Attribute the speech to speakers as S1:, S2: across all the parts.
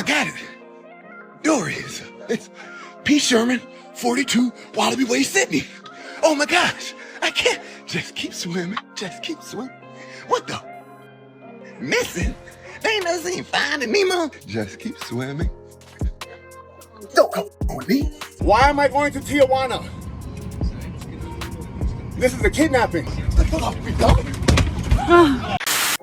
S1: I got it. Dory, it's P. Sherman, 42, Wallaby Way, Sydney. Oh my gosh, I can't. Just keep swimming, just keep swimming. What the? Missing? They ain't never seen Finding Nemo. Just keep swimming. Don't come on me.
S2: Why am I going to Tijuana? This is a kidnapping.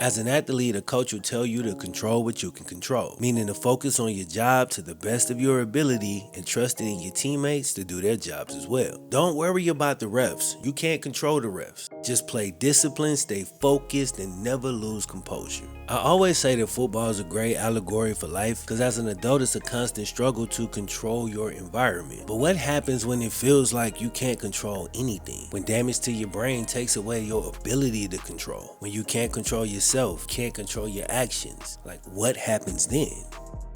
S3: As an athlete, a coach will tell you to control what you can control, meaning to focus on your job to the best of your ability and trusting in your teammates to do their jobs as well. Don't worry about the refs. You can't control the refs. Just play discipline, stay focused, and never lose composure. I always say that football is a great allegory for life because as an adult, it's a constant struggle to control your environment. But what happens when it feels like you can't control anything? When damage to your brain takes away your ability to control? When you can't control yourself, can't control your actions? Like, what happens then?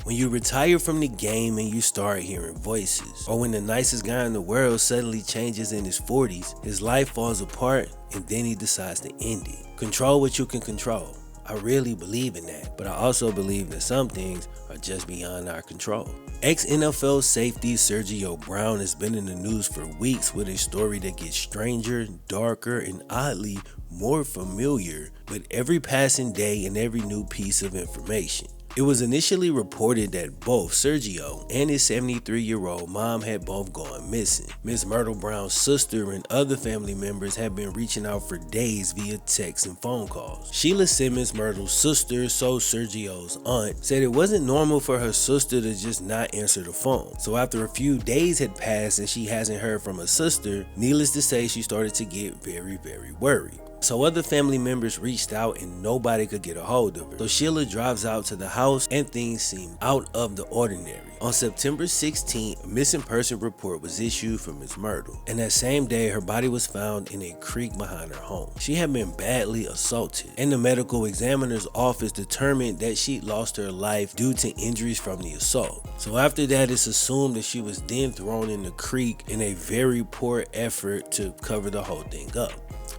S3: When you retire from the game and you start hearing voices, or when the nicest guy in the world suddenly changes in his 40s, his life falls apart and then he decides to end it. Control what you can control. I really believe in that, but I also believe that some things are just beyond our control. Ex-NFL safety Sergio Brown has been in the news for weeks with a story that gets stranger, darker, and oddly more familiar with every passing day and every new piece of information. It was initially reported that both Sergio and his 73-year-old mom had both gone missing. Miss Myrtle Brown's sister and other family members have been reaching out for days via text and phone calls. Sheila Simmons, Myrtle's sister, so Sergio's aunt, said it wasn't normal for her sister to just not answer the phone. So after a few days had passed and she hasn't heard from her sister, needless to say, she started to get very, very worried. So other family members reached out and nobody could get a hold of her. So Sheila drives out to the house and things seem out of the ordinary. On September 16th, a missing person report was issued for Miss Myrtle. And that same day, her body was found in a creek behind her home. She had been badly assaulted, and the medical examiner's office determined that she'd lost her life due to injuries from the assault. So after that, it's assumed that she was then thrown in the creek in a very poor effort to cover the whole thing up.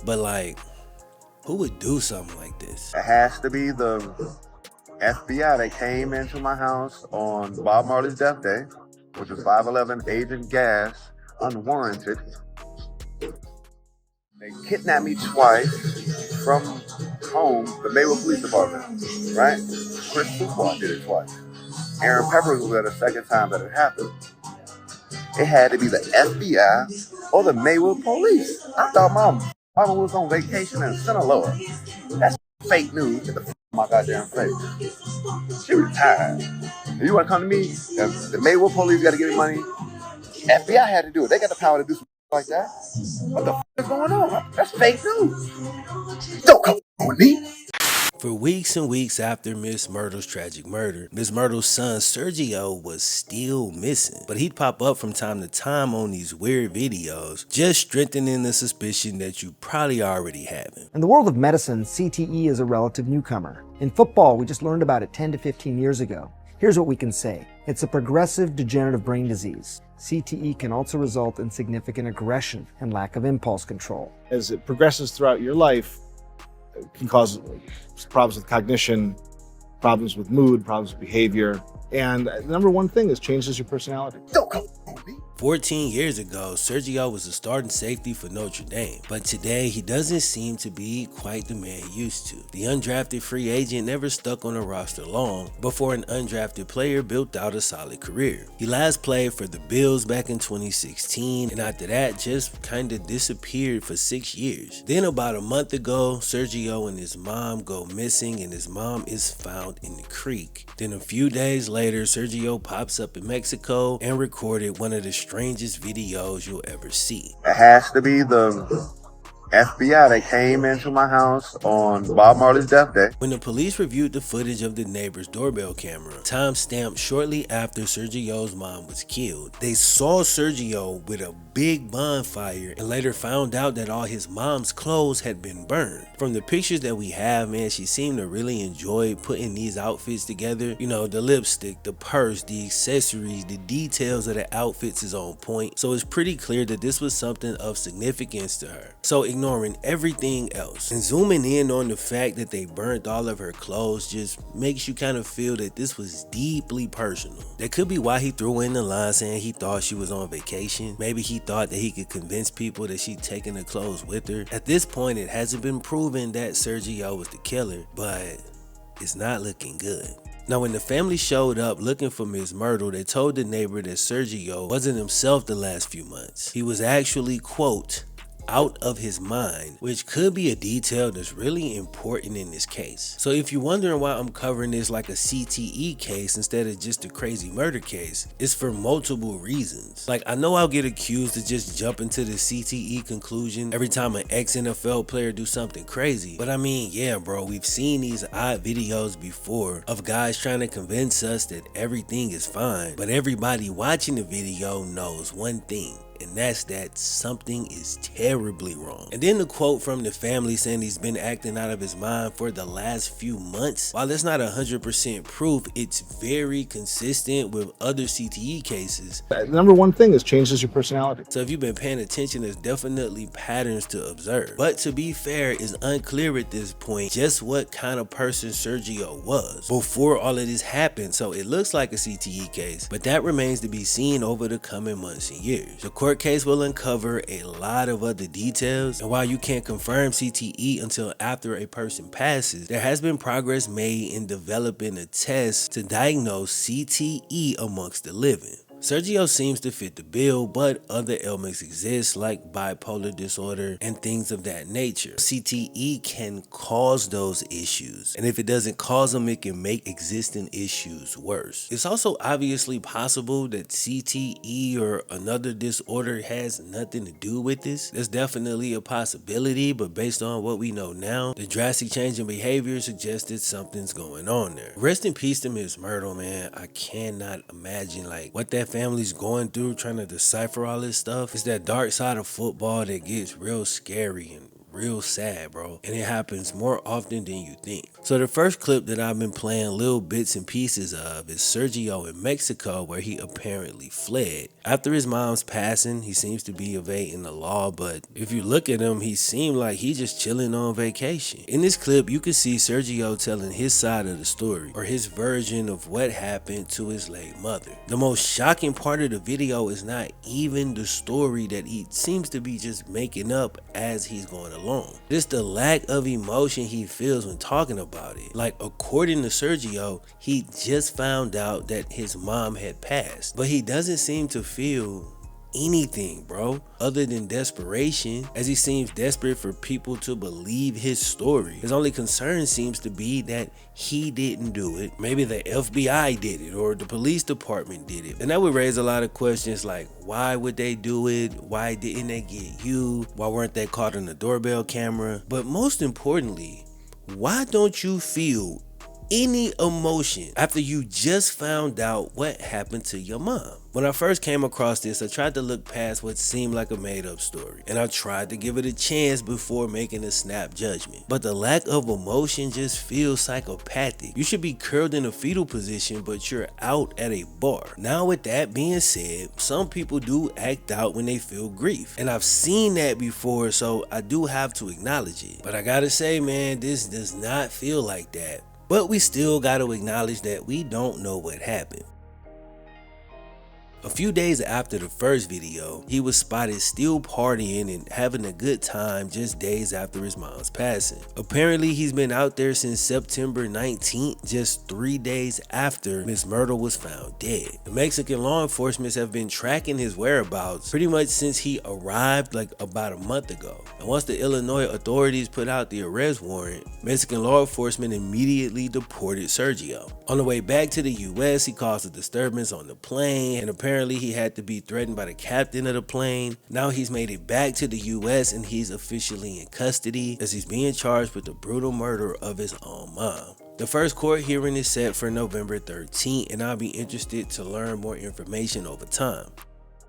S3: But like, who would do something like this?
S2: It has to be the FBI that came into my house on Bob Marley's death day, which was 5/11 Agent Gas, unwarranted. They kidnapped me twice from home, the Maywood Police Department, right? Chris Football did it twice. Aaron Peppers was there the second time that it happened. It had to be the FBI or the Maywood Police. I thought my mama was on vacation in Sinaloa. That's fake news. Get the my goddamn face. She retired. If you want to come to me, the Maywood Police got to give me money. FBI had to do it. They got the power to do something like that. What the is going on? That's fake news. Don't come on me.
S3: For weeks and weeks after Miss Myrtle's tragic murder, Miss Myrtle's son Sergio was still missing. But he'd pop up from time to time on these weird videos, just strengthening the suspicion that you probably already have him.
S4: In the world of medicine, CTE is a relative newcomer. In football, we just learned about it 10 to 15 years ago. Here's what we can say. It's a progressive degenerative brain disease. CTE can also result in significant aggression and lack of impulse control.
S5: As it progresses throughout your life, it can cause problems with cognition, problems with mood, problems with behavior. And the number one thing is changes your personality.
S2: Don't come on me.
S3: 14 years ago, Sergio was a starting safety for Notre Dame, but today he doesn't seem to be quite the man he used to. The undrafted free agent never stuck on a roster long before an undrafted player built out a solid career. He last played for the Bills back in 2016, and after that just kinda disappeared for 6 years. Then about a month ago, Sergio and his mom go missing and his mom is found in the creek. Then a few days later, Sergio pops up in Mexico and recorded one of the strangest videos you'll ever see.
S2: It has to be the FBI that came into my house on Bob Marley's death day.
S3: When the police reviewed the footage of the neighbor's doorbell camera, time-stamped shortly after Sergio's mom was killed, they saw Sergio with a big bonfire and later found out that all his mom's clothes had been burned. From the pictures that we have, man, she seemed to really enjoy putting these outfits together. You know, the lipstick, the purse, the accessories, the details of the outfits is on point. So it's pretty clear that this was something of significance to her. So ignoring everything else and zooming in on the fact that they burnt all of her clothes just makes you kind of feel that this was deeply personal. That could be why he threw in the line saying he thought she was on vacation. Maybe he thought that he could convince people that she'd taken the clothes with her. At this point, it hasn't been proven that Sergio was the killer, but it's not looking good. Now, when the family showed up looking for Ms. Myrtle, they told the neighbor that Sergio wasn't himself the last few months. He was actually, quote, out of his mind, which could be a detail that's really important in this case. So if you're wondering why I'm covering this like a CTE case instead of just a crazy murder case, it's for multiple reasons. Like, I know I'll get accused of just jumping to the CTE conclusion every time an ex-NFL player do something crazy, but I mean, yeah bro, we've seen these odd videos before of guys trying to convince us that everything is fine, but everybody watching the video knows one thing, and that's that something is terribly wrong. And then the quote from the family saying he's been acting out of his mind for the last few months. While it's not 100% proof, it's very consistent with other CTE cases.
S5: The number one thing is changes your personality.
S3: So if you've been paying attention, there's definitely patterns to observe. But to be fair, it's unclear at this point just what kind of person Sergio was before all of this happened. So it looks like a CTE case, but that remains to be seen over the coming months and years. The court case will uncover a lot of other details, and while you can't confirm CTE until after a person passes, there has been progress made in developing a test to diagnose CTE amongst the living. Sergio seems to fit the bill, but other ailments exist like bipolar disorder and things of that nature. CTE can cause those issues, and if it doesn't cause them, it can make existing issues worse. It's also obviously possible that CTE or another disorder has nothing to do with this. There's definitely a possibility, but based on what we know now, the drastic change in behavior suggests that something's going on there. Rest in peace to Ms. Myrtle, man. I cannot imagine like what that family's going through trying to decipher all this stuff. It's that dark side of football that gets real scary and real sad, bro, and it happens more often than you think. So the first clip that I've been playing little bits and pieces of is Sergio in Mexico, where he apparently fled. After his mom's passing, he seems to be evading the law, but if you look at him, he seemed like he's just chilling on vacation. In this clip, you can see Sergio telling his side of the story, or his version of what happened to his late mother. The most shocking part of the video is not even the story that he seems to be just making up as he's going along. Just the lack of emotion he feels when talking about it. Like, according to Sergio, he just found out that his mom had passed, but he doesn't seem to feel anything, bro, other than desperation, as he seems desperate for people to believe his story. His only concern seems to be that he didn't do it. Maybe the FBI did it, or the police department did it. And that would raise a lot of questions like, why would they do it? Why didn't they get you? Why weren't they caught on the doorbell camera? But most importantly, why don't you feel any emotion after you just found out what happened to your mom? When I first came across this, I tried to look past what seemed like a made-up story, and I tried to give it a chance before making a snap judgment. But the lack of emotion just feels psychopathic. You should be curled in a fetal position, but you're out at a bar. Now, with that being said, some people do act out when they feel grief, and I've seen that before, so I do have to acknowledge it. But I gotta say, man, this does not feel like that. But we still gotta acknowledge that we don't know what happened. A few days after the first video, he was spotted still partying and having a good time just days after his mom's passing. Apparently, he's been out there since September 19th, just 3 days after Ms. Myrtle was found dead. The Mexican law enforcement have been tracking his whereabouts pretty much since he arrived like about a month ago. And once the Illinois authorities put out the arrest warrant, Mexican law enforcement immediately deported Sergio. On the way back to the US, he caused a disturbance on the plane, and apparently he had to be threatened by the captain of the plane. Now he's made it back to the US and he's officially in custody as he's being charged with the brutal murder of his own mom. The first court hearing is set for November 13th, and I'll be interested to learn more information over time.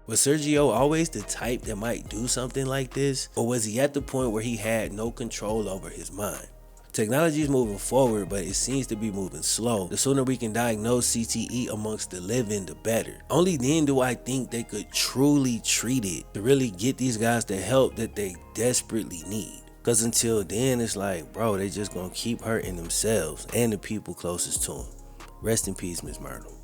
S3: Was Sergio always the type that might do something like this? Or was he at the point where he had no control over his mind? Technology is moving forward, but it seems to be moving slow. The sooner we can diagnose CTE amongst the living, the better. Only then do I think they could truly treat it to really get these guys the help that they desperately need. Because until then, it's like, bro, they just gonna keep hurting themselves and the people closest to them. Rest in peace, Miss Myrtle.